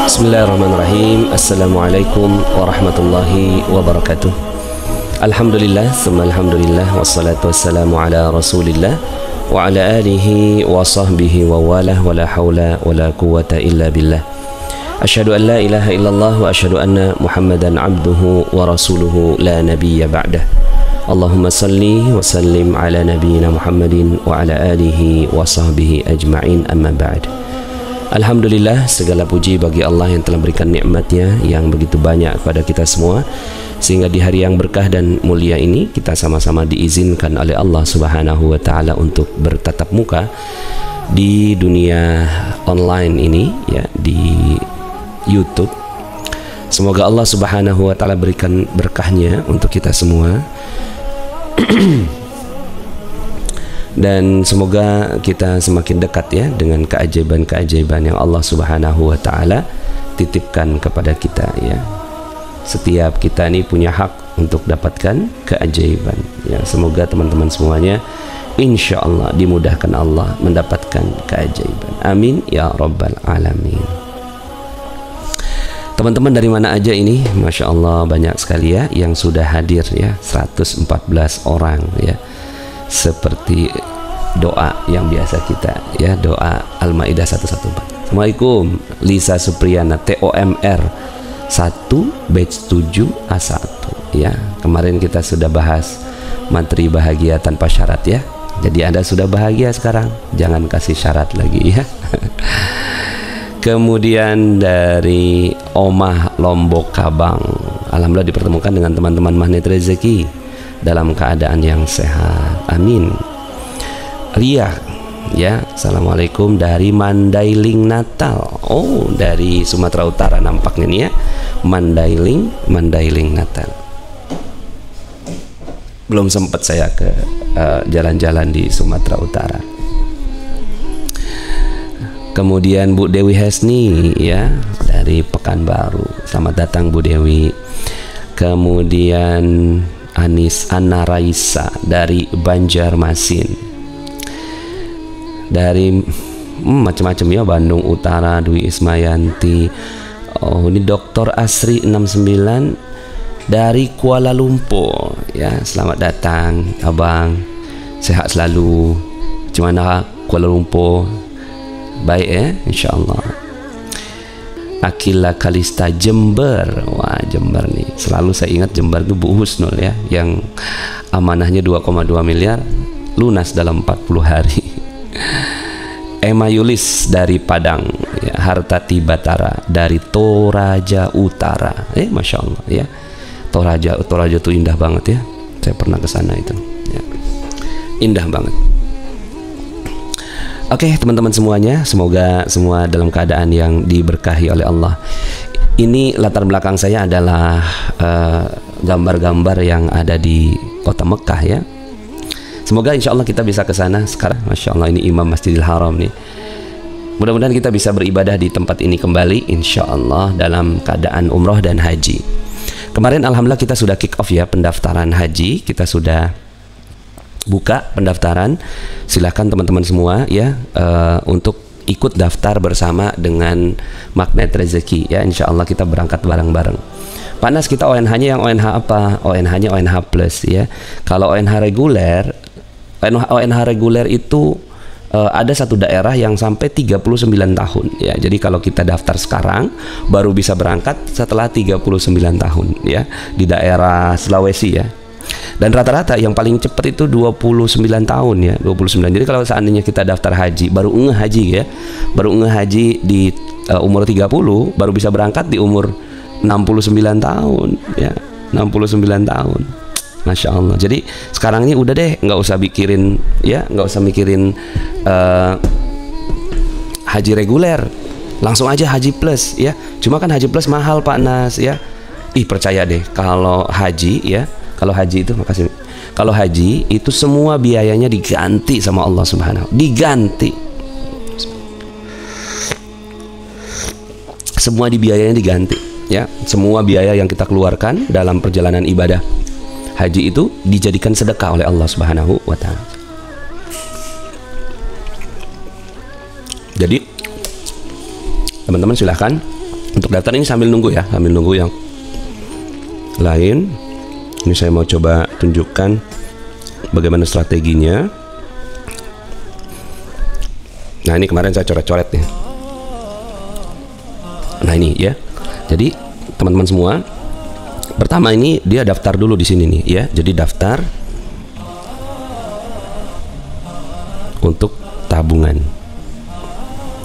Bismillahirrahmanirrahim. Assalamualaikum warahmatullahi wabarakatuh. Alhamdulillah, summa alhamdulillah, wassalatu wassalamu ala rasulillah wa ala alihi wa sahbihi wa walah, wa la hawla wa la quwata illa billah. Asyhadu an la ilaha illallah wa asyhadu anna Muhammadan abduhu wa rasuluhu la nabiyya ba'dah. Allahumma salli wa sallim ala nabiyyina Muhammadin wa ala alihi wa sahbihi ajma'in, amma ba'd. Alhamdulillah, segala puji bagi Allah yang telah berikan nikmatnya yang begitu banyak kepada kita semua, sehingga di hari yang berkah dan mulia ini kita sama-sama diizinkan oleh Allah Subhanahu wa Ta'ala untuk bertatap muka di dunia online ini, ya, di YouTube. Semoga Allah Subhanahu wa Ta'ala berikan berkahnya untuk kita semua. Dan semoga kita semakin dekat, ya, dengan keajaiban-keajaiban yang Allah Subhanahu wa Ta'ala titipkan kepada kita, ya. Setiap kita ini punya hak untuk dapatkan keajaiban, ya. Semoga teman-teman semuanya insya Allah dimudahkan Allah mendapatkan keajaiban. Amin ya rabbal alamin. Teman-teman dari mana aja ini? Masya Allah banyak sekali, ya, yang sudah hadir, ya, 114 orang, ya. Seperti doa yang biasa kita, ya, doa Al-Maidah 114. Assalamualaikum Lisa Supriyana TOMR 1 batch 7 A1, ya. Kemarin kita sudah bahas materi bahagia tanpa syarat, ya. Jadi Anda sudah bahagia sekarang, jangan kasih syarat lagi, ya. Kemudian dari Omah Lombok Kabang, alhamdulillah dipertemukan dengan teman-teman Magnet Rezeki dalam keadaan yang sehat, amin. Ria, ya, assalamualaikum dari Mandailing Natal. Oh, dari Sumatera Utara nampaknya nih, ya. Mandailing Natal. Belum sempat saya ke jalan-jalan di Sumatera Utara. Kemudian Bu Dewi Hesni, ya, dari Pekanbaru. Selamat datang Bu Dewi. Kemudian Anis Anna Raisa dari Banjarmasin. Dari macam-macam, ya, Bandung Utara, Dwi Ismayanti. Oh, ini Dr. Asri 69 dari Kuala Lumpur, ya. Selamat datang Abang, sehat selalu. Gimana Kuala Lumpur? Baik, ya, insya Allah. Akila Kalista Jember. Wah, Jember nih, selalu saya ingat Jember itu Bu Husnul, ya, yang amanahnya 2,2 miliar lunas dalam 40 hari. Emma Yulis dari Padang, ya. Hartati Batara dari Toraja Utara. Masya Allah, ya. Toraja itu indah banget, ya. Saya pernah ke sana itu, ya. Indah banget. Oke, teman-teman semuanya, semoga semua dalam keadaan yang diberkahi oleh Allah. Ini latar belakang saya adalah gambar-gambar yang ada di kota Mekah, ya. Semoga insya Allah kita bisa ke sana sekarang. Masya Allah, ini Imam Masjidil Haram nih. Mudah-mudahan kita bisa beribadah di tempat ini kembali, insya Allah, dalam keadaan umroh dan haji. Kemarin alhamdulillah kita sudah kick off, ya, pendaftaran haji. Kita sudah buka pendaftaran. Silahkan teman-teman semua, ya, untuk ikut daftar bersama dengan Magnet Rezeki, ya. Insya Allah kita berangkat bareng-bareng. Pak Nas, kita ONH-nya yang ONH apa? ONH-nya ONH Plus, ya. Kalau ONH reguler itu ada satu daerah yang sampai 39 tahun, ya. Jadi kalau kita daftar sekarang baru bisa berangkat setelah 39 tahun, ya, di daerah Sulawesi, ya. Dan rata-rata yang paling cepat itu 29 tahun, ya, 29. Jadi kalau seandainya kita daftar haji, baru ngeh haji, ya, baru ngeh haji di umur 30, baru bisa berangkat di umur 69 tahun, ya, 69 tahun. Masya Allah. Jadi sekarang ini udah deh, nggak usah mikirin, ya, nggak usah mikirin haji reguler, langsung aja haji plus, ya. Cuma kan haji plus mahal Pak Nas, ya. Percaya deh, kalau haji, ya, kalau haji itu, makasih. Kalau haji itu semua biayanya diganti sama Allah Subhanahu, diganti. Semua biayanya diganti, ya. Semua biaya yang kita keluarkan dalam perjalanan ibadah haji itu dijadikan sedekah oleh Allah Subhanahu wa Ta'ala. Jadi teman-teman silahkan Untuk daftar ini sambil nunggu ya, sambil nunggu yang lain. Ini saya mau coba tunjukkan bagaimana strateginya. Nah, ini kemarin saya coret-coret nih. Nah, ini ya. Jadi teman-teman semua, pertama ini dia daftar dulu di sini nih ya. Jadi daftar untuk tabungan.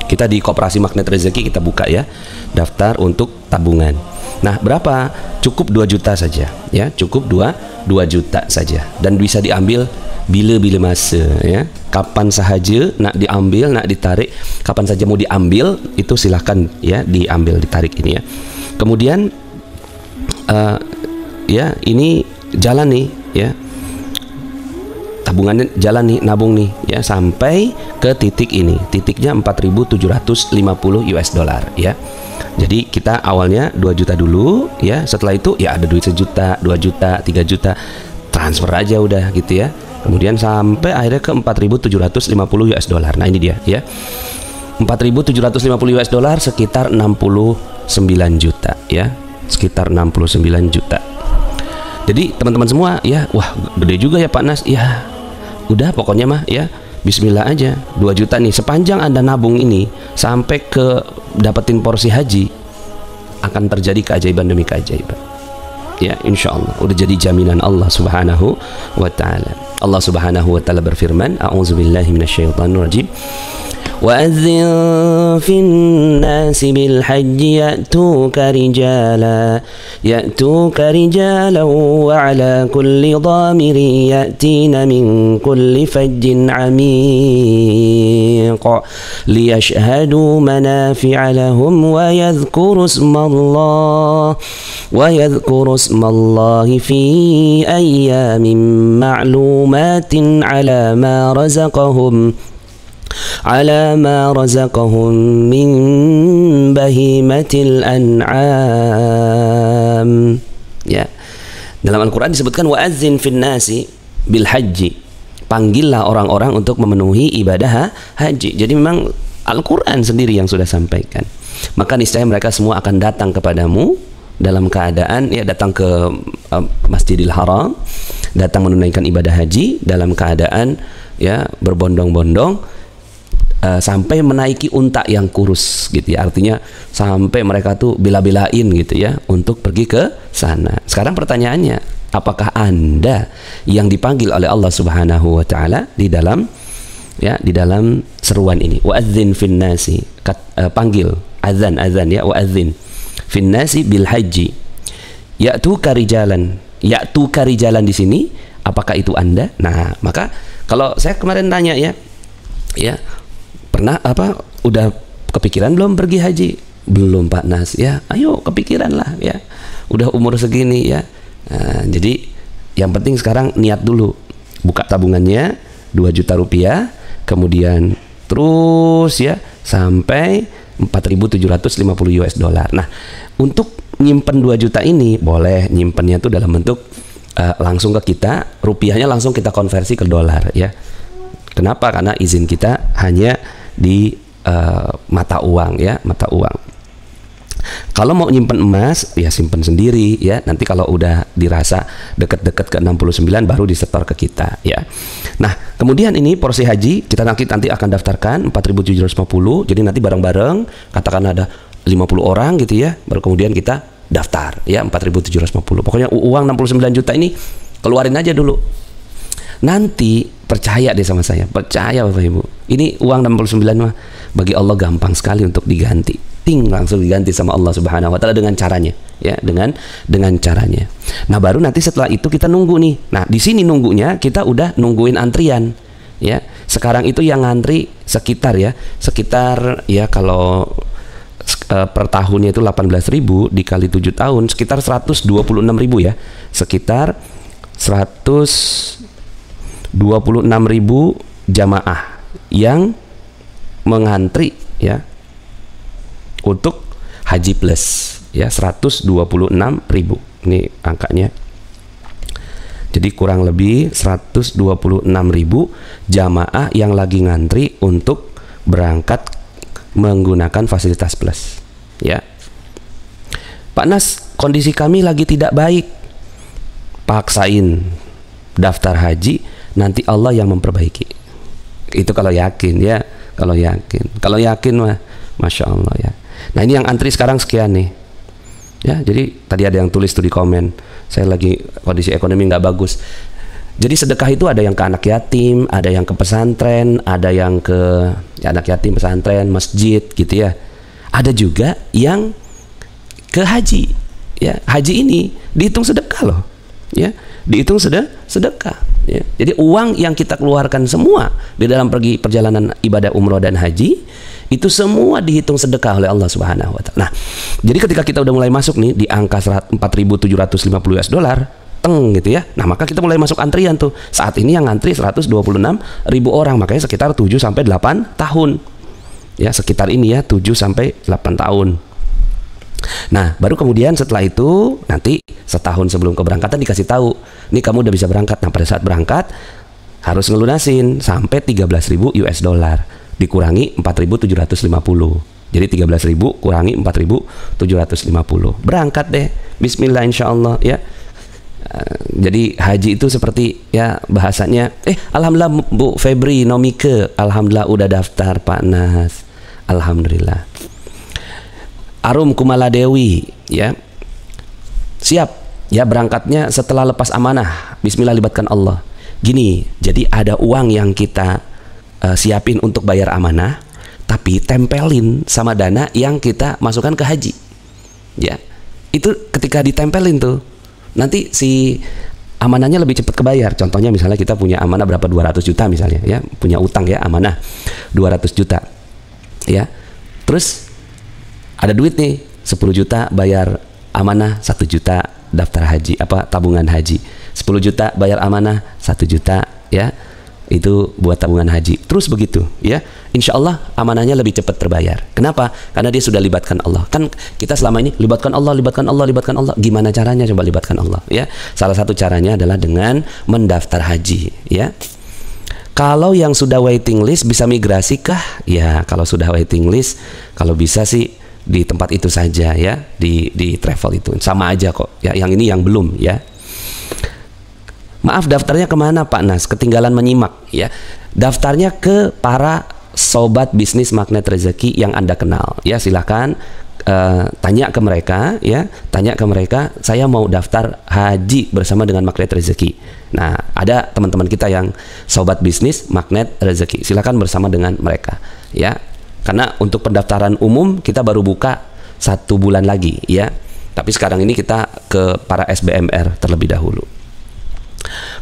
Kita di Koperasi Magnet Rezeki kita buka ya, daftar untuk tabungan. Nah, berapa? Cukup 2 juta saja ya, cukup 2 juta saja, dan bisa diambil bila-bila masa ya. Kapan sahaja nak diambil, nak ditarik, kapan saja mau diambil itu silahkan ya, diambil, ditarik ini ya. Kemudian ya ini jalan nih ya, tabungannya jalan nih, nabung nih ya, sampai ke titik ini. Titiknya 4.750 US dollar ya. Jadi kita awalnya 2 juta dulu ya, setelah itu ya ada duit 1 juta, 2 juta, 3 juta, transfer aja udah gitu ya. Kemudian sampai akhirnya ke 4.750 US dollar. Nah, ini dia ya. 4.750 US dollar sekitar 69 juta ya. Sekitar 69 juta. Jadi teman-teman semua ya, wah gede juga ya Pak Nas. Ya udah pokoknya mah ya, bismillah aja. 2 juta nih, sepanjang Anda nabung ini sampai ke dapetin porsi haji, akan terjadi keajaiban demi keajaiban ya, insya Allah. Udah jadi jaminan Allah subhanahu wa ta'ala. Allah subhanahu wa ta'ala berfirman, a'udzubillahi minasyaitonirrajim, وَأَذِّنْ فِي النَّاسِ بِالْحَجِّ يَأْتُوكَ رِجَالًا وَعَلَى كُلِّ ضَامِرٍ يَأْتِينَ مِنْ كُلِّ فَجٍّ عَمِيقٍ لِيَشْهَدُوا مَنَافِعَ لَهُمْ وَيَذْكُرُوا اسْمَ اللَّهِ فِي أَيَّامٍ مَّعْلُومَاتٍ على ما رزقهم من بهيمة الأنعام ya. Dalam Al-Quran disebutkan wa'adzin fin nasi bil haji, panggillah orang-orang untuk memenuhi ibadah haji. Jadi memang Al-Quran sendiri yang sudah sampaikan, maka niscaya mereka semua akan datang kepadamu dalam keadaan ya, datang ke Masjidil Haram, datang menunaikan ibadah haji dalam keadaan ya berbondong-bondong, sampai menaiki unta yang kurus gitu ya. Artinya sampai mereka tuh bela-belain gitu ya untuk pergi ke sana. Sekarang pertanyaannya, apakah Anda yang dipanggil oleh Allah Subhanahu wa taala di dalam ya, di dalam seruan ini? Wa'adzin fin nasi, panggil azan ya, wa'adzin fin nasi bil haji ya'tuka rijalan. Ya'tuka rijalan di sini, apakah itu Anda? Nah, maka kalau saya kemarin tanya ya, pernah udah kepikiran belum pergi haji? Belum Pak Nas ya. Ayo kepikiran lah ya, udah umur segini ya. Nah, jadi yang penting sekarang niat dulu, buka tabungannya 2 juta rupiah, kemudian terus ya sampai 4.750 US dollar. Nah, untuk nyimpen 2 juta ini boleh nyimpennya tuh dalam bentuk langsung ke kita, rupiahnya langsung kita konversi ke dolar ya. Kenapa? Karena izin kita hanya di mata uang ya, mata uang. Kalau mau nyimpen emas ya simpen sendiri ya, nanti kalau udah dirasa deket-deket ke 69 baru disetor ke kita ya. Nah, kemudian ini porsi haji kita nanti akan daftarkan 4.750. Jadi nanti bareng-bareng, katakan ada 50 orang gitu ya, baru kemudian kita daftar ya 4.750. Pokoknya uang 69 juta ini keluarin aja dulu. Nanti percaya deh sama saya, percaya Bapak Ibu, ini uang 69 mah bagi Allah gampang sekali untuk diganti. Ting, langsung diganti sama Allah Subhanahu wa taala dengan caranya ya, dengan caranya. Nah, baru nanti setelah itu kita nunggu nih. Nah, di sini nunggunya kita udah nungguin antrian ya. Sekarang itu yang ngantri sekitar ya kalau per tahunnya itu 18.000 dikali 7 tahun sekitar 126.000 ya. Sekitar 126.000 jamaah yang mengantri ya untuk haji plus ya, 126.000 ini angkanya. Jadi kurang lebih 126.000 jamaah yang lagi ngantri untuk berangkat menggunakan fasilitas plus ya. Pak Nas, kondisi kami lagi tidak baik. Paksain daftar haji, nanti Allah yang memperbaiki. Itu kalau yakin ya, kalau yakin mah Masya Allah ya. Nah ini yang antri sekarang sekian nih ya. Jadi tadi ada yang tulis tuh di komen, saya lagi kondisi ekonomi nggak bagus. Jadi sedekah itu ada yang ke anak yatim, ada yang ke pesantren, ada yang ke ya, anak yatim, pesantren, masjid gitu ya. Ada juga yang ke haji ya. Haji ini dihitung sedekah loh ya, dihitung sedekah ya. Jadi uang yang kita keluarkan semua di dalam pergi perjalanan ibadah umroh dan haji itu semua dihitung sedekah oleh Allah Subhanahu wa taala. Nah, jadi ketika kita udah mulai masuk nih di angka 4.750 US dollar, teng gitu ya. Nah, maka kita mulai masuk antrian tuh. Saat ini yang ngantri 126.000 orang, makanya sekitar 7 sampai 8 tahun. Ya, sekitar ini ya 7 sampai 8 tahun. Nah, baru kemudian setelah itu nanti setahun sebelum keberangkatan dikasih tahu, nih kamu udah bisa berangkat. Nah, pada saat berangkat harus ngelunasin sampai 13.000 US dollar dikurangi 4.750. Jadi 13.000 kurangi 4.750. Berangkat deh. Bismillah insyaallah ya. Jadi haji itu seperti ya bahasanya, alhamdulillah Bu Febri Nomike, alhamdulillah udah daftar Pak Nas. Alhamdulillah. Arum Kumala Dewi ya. Siap ya berangkatnya setelah lepas amanah. Bismillah libatkan Allah. Gini, jadi ada uang yang kita siapin untuk bayar amanah, tapi tempelin sama dana yang kita masukkan ke haji. Ya. Itu ketika ditempelin tuh, nanti si amanahnya lebih cepat kebayar. Contohnya misalnya kita punya amanah berapa, 200 juta misalnya ya, punya utang ya amanah 200 juta. Ya. Terus ada duit nih 10 juta bayar amanah 1 juta daftar haji tabungan haji. 10 juta bayar amanah 1 juta ya. Itu buat tabungan haji. Terus begitu ya. Insya Allah amanahnya lebih cepat terbayar. Kenapa? Karena dia sudah libatkan Allah. Kan kita selama ini libatkan Allah, libatkan Allah, libatkan Allah. Gimana caranya coba libatkan Allah ya? Salah satu caranya adalah dengan mendaftar haji ya. Kalau yang sudah waiting list bisa migrasi kah? Ya, kalau sudah waiting list, kalau bisa sih di tempat itu saja ya, di travel itu. Sama aja kok. Ya, yang ini yang belum ya. Maaf, daftarnya kemana Pak Nas? Ketinggalan menyimak ya. Daftarnya ke para sobat bisnis Magnet Rezeki yang Anda kenal ya. Silahkan tanya ke mereka ya. Tanya ke mereka, saya mau daftar haji bersama dengan Magnet Rezeki. Nah, ada teman-teman kita yang sobat bisnis Magnet Rezeki. Silahkan bersama dengan mereka ya. Karena untuk pendaftaran umum kita baru buka 1 bulan lagi ya. Tapi sekarang ini kita ke para SBMR terlebih dahulu.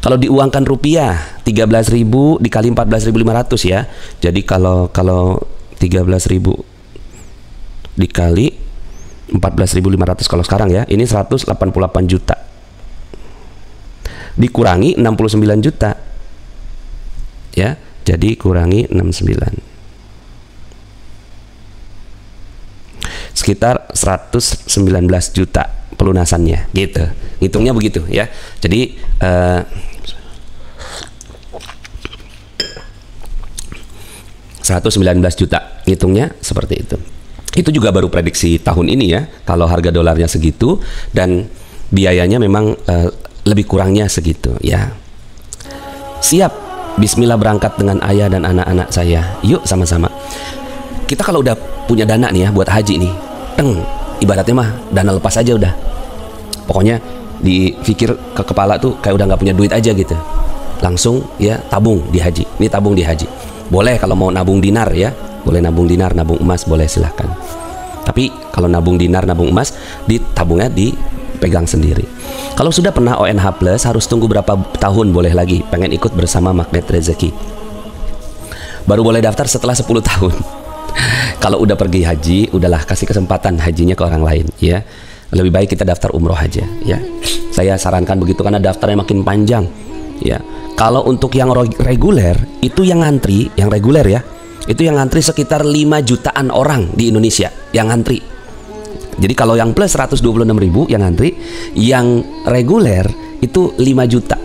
Kalau diuangkan rupiah 13.000 dikali 14.500 ya. Jadi kalau 13.000 dikali 14.500 kalau sekarang ya, ini 188 juta. Dikurangi 69 juta. Ya, jadi kurangi 69. Sekitar 119 juta pelunasannya gitu. Hitungnya begitu ya. Jadi 119 juta hitungnya seperti itu. Itu juga baru prediksi tahun ini ya. Kalau harga dolarnya segitu dan biayanya memang lebih kurangnya segitu ya. Siap, bismillah berangkat dengan ayah dan anak-anak saya. Yuk sama-sama. Kita kalau udah punya dana nih ya buat haji nih, ibaratnya mah dana lepas aja udah. Pokoknya dipikir ke kepala tuh kayak udah nggak punya duit aja gitu. Langsung ya tabung di haji. Ini tabung di haji. Boleh kalau mau nabung dinar ya, boleh nabung dinar, nabung emas boleh, silahkan. Tapi kalau nabung dinar, nabung emas, tabungnya dipegang sendiri. Kalau sudah pernah ONH Plus harus tunggu berapa tahun boleh lagi pengen ikut bersama Magnet Rezeki. Baru boleh daftar setelah 10 tahun. Kalau udah pergi haji, udahlah kasih kesempatan hajinya ke orang lain ya. Lebih baik kita daftar umroh aja ya. Saya sarankan begitu karena daftarnya makin panjang ya. Kalau untuk yang reguler itu yang ngantri, yang reguler ya, itu yang ngantri sekitar 5 jutaan orang di Indonesia yang ngantri. Jadi kalau yang plus 126.000 yang ngantri, yang reguler itu 5 juta.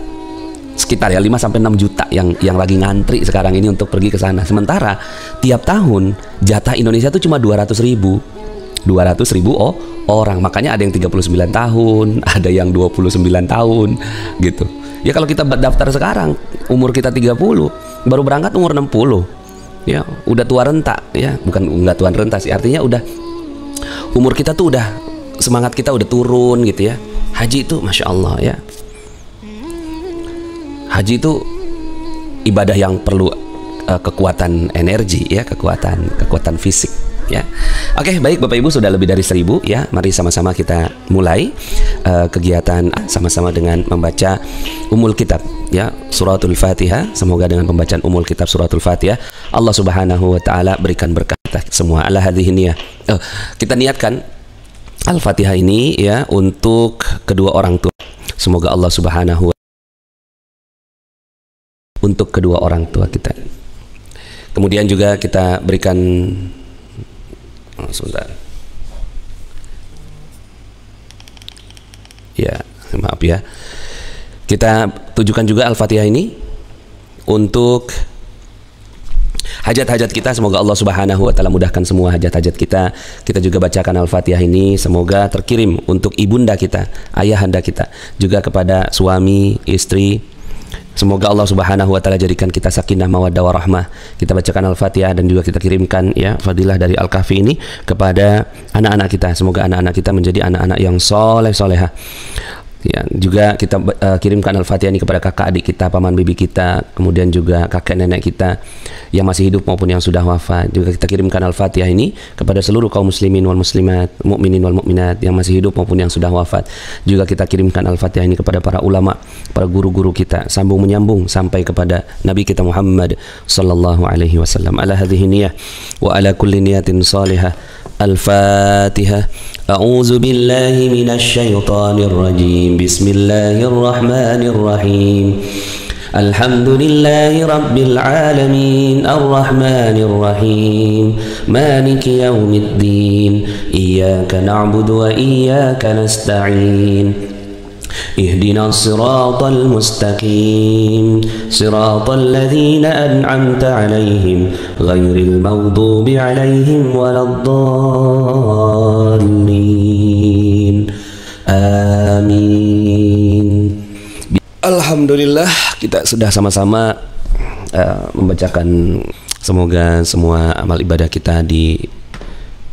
Sekitar ya 5 sampai 6 juta yang lagi ngantri sekarang ini untuk pergi ke sana. Sementara tiap tahun jatah Indonesia itu cuma 200.000. 200.000 orang. Makanya ada yang 39 tahun, ada yang 29 tahun gitu. Ya kalau kita daftar sekarang umur kita 30, baru berangkat umur 60. Ya, udah tua renta ya, bukan enggak tua renta sih, artinya udah umur kita tuh udah, semangat kita udah turun gitu ya. Haji itu Masya Allah ya, haji itu ibadah yang perlu kekuatan energi ya, kekuatan fisik ya. Oke, baik Bapak Ibu, sudah lebih dari 1000 ya. Mari sama-sama kita mulai kegiatan sama-sama dengan membaca Ummul Kitab ya, Suratul Fatihah. Semoga dengan pembacaan Ummul Kitab Suratul Fatihah Allah Subhanahu wa taala berikan berkah kita semua. Ala hadhihi niyah. Kita niatkan Al-Fatihah ini ya untuk kedua orang tua. Semoga Allah Subhanahu wa untuk kedua orang tua kita. Kemudian juga kita berikan sebentar. Ya, maaf ya. Kita tujukan juga Al-Fatihah ini untuk hajat-hajat kita. Semoga Allah Subhanahu wa taala mudahkan semua hajat-hajat kita. Kita juga bacakan Al-Fatihah ini, semoga terkirim untuk ibunda kita, ayahanda kita, juga kepada suami, istri. Semoga Allah Subhanahu wa taala jadikan kita sakinah mawaddah warahmah. Kita bacakan Al-Fatihah dan juga kita kirimkan ya fadilah dari Al-Kahfi ini kepada anak-anak kita. Semoga anak-anak kita menjadi anak-anak yang soleh solehah. Ya, juga kita kirimkan Al-Fatihah ini kepada kakak adik kita, paman bibi kita, kemudian juga kakek nenek kita yang masih hidup maupun yang sudah wafat. Juga kita kirimkan Al-Fatihah ini kepada seluruh kaum muslimin wal muslimat, mukminin wal mukminat yang masih hidup maupun yang sudah wafat. Juga kita kirimkan Al-Fatihah ini kepada para ulama, para guru-guru kita, sambung menyambung sampai kepada Nabi kita Muhammad sallallahu alaihi wasallam. Ala hadhihi niyah wa ala kulli niyatin salihah. Al-Fatihah. A'udzu billahi minasy syaithanir rajim. Bismillahirrahmanirrahim. Alhamdulillahi rabbil alamin. Arrahmanir rahim. Maliki yaumiddin. Iyyaka na'budu wa iyyaka nasta'in. اهدنا الصراط المستقيم صراط الذين أنعمت عليهم غير المغضوب عليهم ولا الضالين آمين. Alhamdulillah, kita sudah sama-sama membacakan. Semoga semua amal ibadah kita di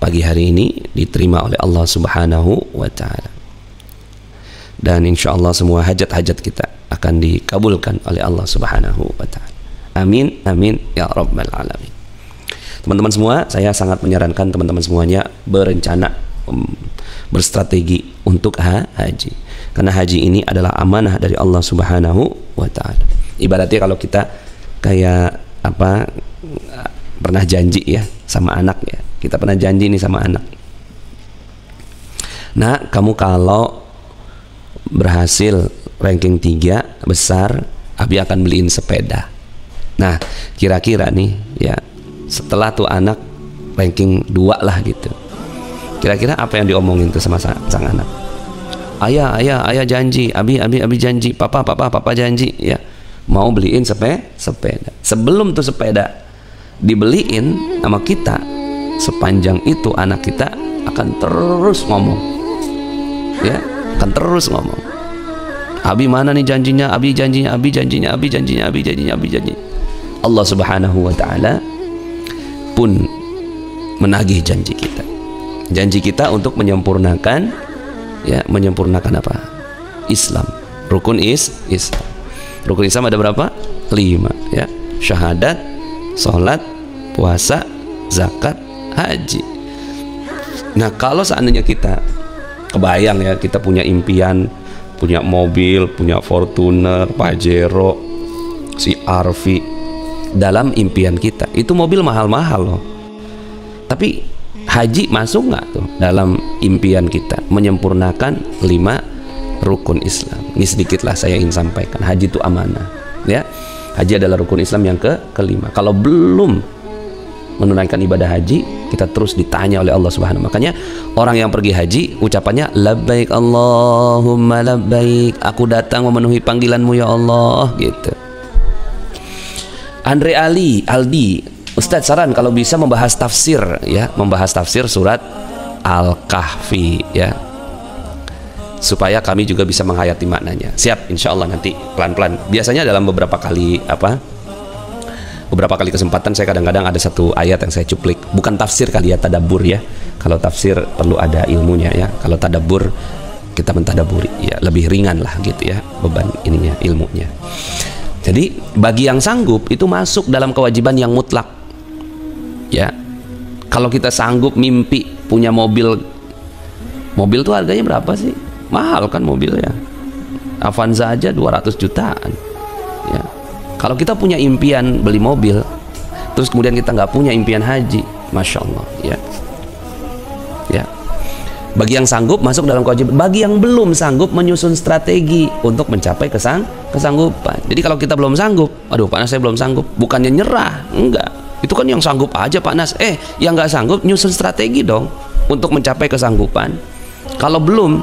pagi hari ini diterima oleh Allah Subhanahu wa ta'ala. Dan insya Allah semua hajat-hajat kita akan dikabulkan oleh Allah Subhanahu wa ta'ala. Amin, amin, ya rabbal alamin. Teman-teman semua, saya sangat menyarankan teman-teman semuanya berencana, berstrategi untuk haji. Karena haji ini adalah amanah dari Allah Subhanahu wa ta'ala. Ibaratnya kalau kita kayak apa, pernah janji ya sama anak ya. Kita pernah janji nih sama anak. Nah, kamu kalau berhasil ranking 3 besar, Abi akan beliin sepeda. Nah, kira-kira nih ya, setelah tuh anak ranking 2 lah gitu, kira-kira apa yang diomongin tuh sama sang anak? Ayah janji, Abi janji, papa janji ya, mau beliin sepeda. Sebelum tuh sepeda dibeliin sama kita, sepanjang itu anak kita akan terus ngomong ya, akan terus ngomong, Abi mana nih janjinya, Abi janjinya. Allah Subhanahu wa ta'ala pun menagih janji kita. Janji kita untuk menyempurnakan ya, menyempurnakan apa? Islam. Rukun Islam. Rukun Islam ada berapa? 5 ya. Syahadat, sholat, puasa, zakat, haji. Nah, kalau seandainya kita kebayang ya, kita punya impian, punya mobil, punya Fortuner, Pajero, CR-V. Dalam impian kita itu mobil mahal-mahal loh, tapi haji masuk nggak tuh dalam impian kita menyempurnakan 5 rukun Islam? Ini sedikitlah saya ingin sampaikan. Haji itu amanah ya. Haji adalah rukun Islam yang kelima. Kalau belum menunaikan ibadah haji, kita terus ditanya oleh Allah Subhanahu. Makanya orang yang pergi haji ucapannya labbaik Allahumma labbaik, aku datang memenuhi panggilanmu ya Allah gitu. Andre Aldi, Ustadz saran kalau bisa membahas tafsir ya, membahas tafsir surat Al-Kahfi ya, supaya kami juga bisa menghayati maknanya. Siap, insya Allah nanti pelan-pelan. Biasanya dalam beberapa kali kesempatan saya kadang-kadang ada satu ayat yang saya cuplik. Bukan tafsir kali ya, tadabbur ya. Kalau tafsir perlu ada ilmunya ya. Kalau tadabbur kita mentadaburi ya, lebih ringan lah gitu ya beban ininya, ilmunya. Jadi bagi yang sanggup itu masuk dalam kewajiban yang mutlak ya. Kalau kita sanggup mimpi punya mobil tuh harganya berapa sih? Mahal kan mobilnya. Avanza aja 200 jutaan ya. Kalau kita punya impian beli mobil, terus kemudian kita nggak punya impian haji, Masya Allah ya. Ya, bagi yang sanggup masuk dalam kewajiban. Bagi yang belum sanggup menyusun strategi untuk mencapai kesanggupan. Jadi kalau kita belum sanggup, aduh Pak Nas saya belum sanggup, bukannya nyerah, enggak. Itu kan yang sanggup aja Pak Nas. Yang nggak sanggup nyusun strategi dong untuk mencapai kesanggupan. Kalau belum,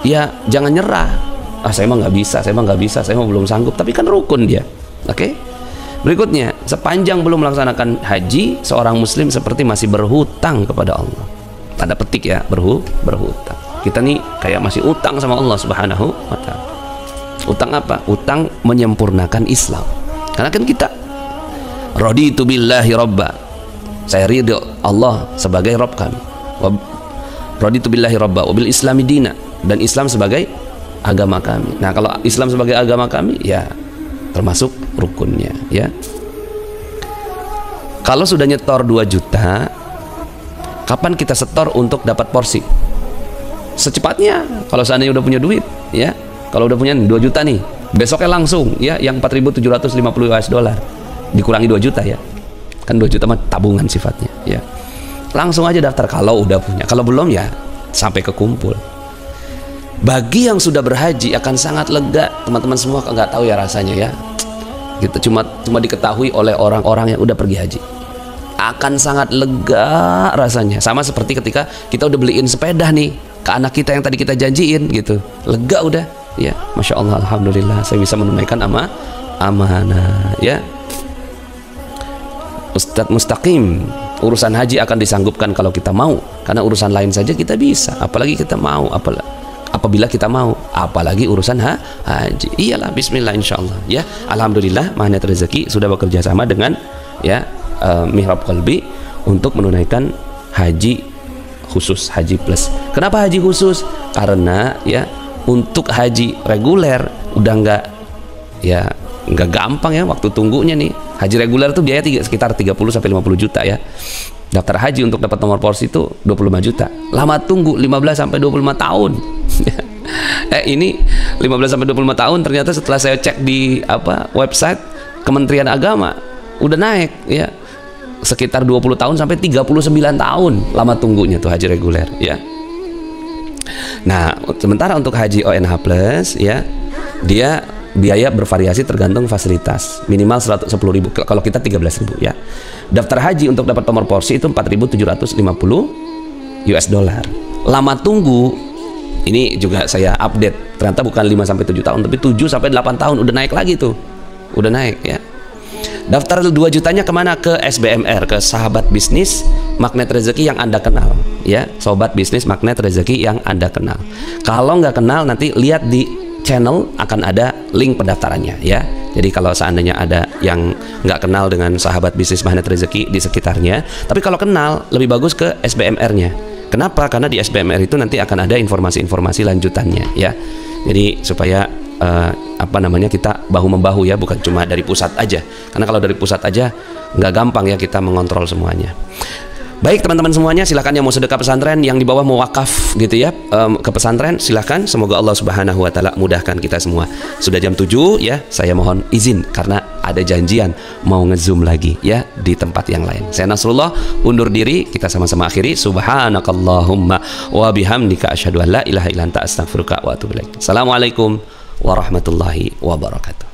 ya jangan nyerah. Saya mah nggak bisa, saya mah belum sanggup. Tapi kan rukun dia. Oke. Berikutnya, sepanjang belum melaksanakan haji, seorang muslim seperti masih berhutang kepada Allah. Tanda petik ya, berhutang. Kita nih kayak masih utang sama Allah Subhanahu wa ta'ala. Utang apa? Utang menyempurnakan Islam. Karena kan kita raditu billahi robba, saya ridho Allah sebagai Rabb kami. Raditu billahi robba wabil islami dina, dan Islam sebagai agama kami. Nah kalau Islam sebagai agama kami ya termasuk rukunnya ya. Kalau sudah nyetor 2 juta, kapan kita setor untuk dapat porsi? Secepatnya, kalau seandainya udah punya duit ya. Kalau udah punya 2 juta nih, besoknya langsung ya, yang 4.750 US dollar dikurangi 2 juta ya. Kan 2 juta mah tabungan sifatnya ya. Langsung aja daftar kalau udah punya. Kalau belum ya sampai kekumpul. Bagi yang sudah berhaji akan sangat lega, teman-teman semua nggak tahu ya rasanya ya. Gitu cuma diketahui oleh orang-orang yang udah pergi haji. Akan sangat lega rasanya. Sama seperti ketika kita udah beliin sepeda nih ke anak kita yang tadi kita janjiin gitu. Lega udah ya. Masya Allah, alhamdulillah saya bisa menunaikan amanah ya. Ustadz Mustaqim, urusan haji akan disanggupkan kalau kita mau, karena urusan lain saja kita bisa, apalagi kita mau, apabila kita mau, apalagi urusan haji. Iyalah, bismillah insyaallah ya. Alhamdulillah Magnet Rezeki sudah bekerja sama dengan ya Mihrab Qalbi untuk menunaikan haji khusus, haji plus. Kenapa haji khusus? Karena ya untuk haji reguler udah nggak gampang ya waktu tunggunya nih. Haji reguler tuh biaya sekitar 30 sampai 50 juta ya. Daftar haji untuk dapat nomor porsi itu 25 juta. Lama tunggu 15 sampai 25 tahun. Ini 15 sampai 25 tahun ternyata setelah saya cek di website Kementerian Agama udah naik ya. Sekitar 20 tahun sampai 39 tahun lama tunggunya tuh haji reguler ya. Nah, sementara untuk haji ONH plus ya, dia biaya bervariasi tergantung fasilitas, minimal 110.000, kalau kita 13.000 ya. Daftar haji untuk dapat nomor porsi itu 4.750 US dollar. Lama tunggu ini juga saya update, ternyata bukan 5 sampai 7 tahun tapi 7 sampai 8 tahun udah naik lagi tuh. Udah naik ya. Daftar 2 jutanya kemana? Ke SBMR, ke Sahabat Bisnis Magnet Rezeki yang Anda kenal ya. Sobat bisnis Magnet Rezeki yang Anda kenal. Kalau nggak kenal nanti lihat di channel akan ada link pendaftarannya ya. Jadi kalau seandainya ada yang nggak kenal dengan Sahabat Bisnis Magnet Rezeki di sekitarnya, tapi kalau kenal lebih bagus ke SBMR-nya. Kenapa? Karena di SBMR itu nanti akan ada informasi-informasi lanjutannya ya. Jadi supaya kita bahu membahu ya, bukan cuma dari pusat aja. Karena kalau dari pusat aja nggak gampang ya kita mengontrol semuanya. Baik teman-teman semuanya, silakan yang mau sedekah pesantren, yang di bawah mau wakaf gitu ya ke pesantren, silakan. Semoga Allah Subhanahu wa taala mudahkan kita semua. Sudah jam 7 ya, saya mohon izin karena ada janjian mau nge-zoom lagi ya di tempat yang lain. Saya Nasrullah undur diri, kita sama-sama akhiri. Subhanakallahumma wa bihamdika asyhadu an la ilaha illa anta astaghfiruka wa atubu ilaik. Assalamualaikum warahmatullahi wabarakatuh.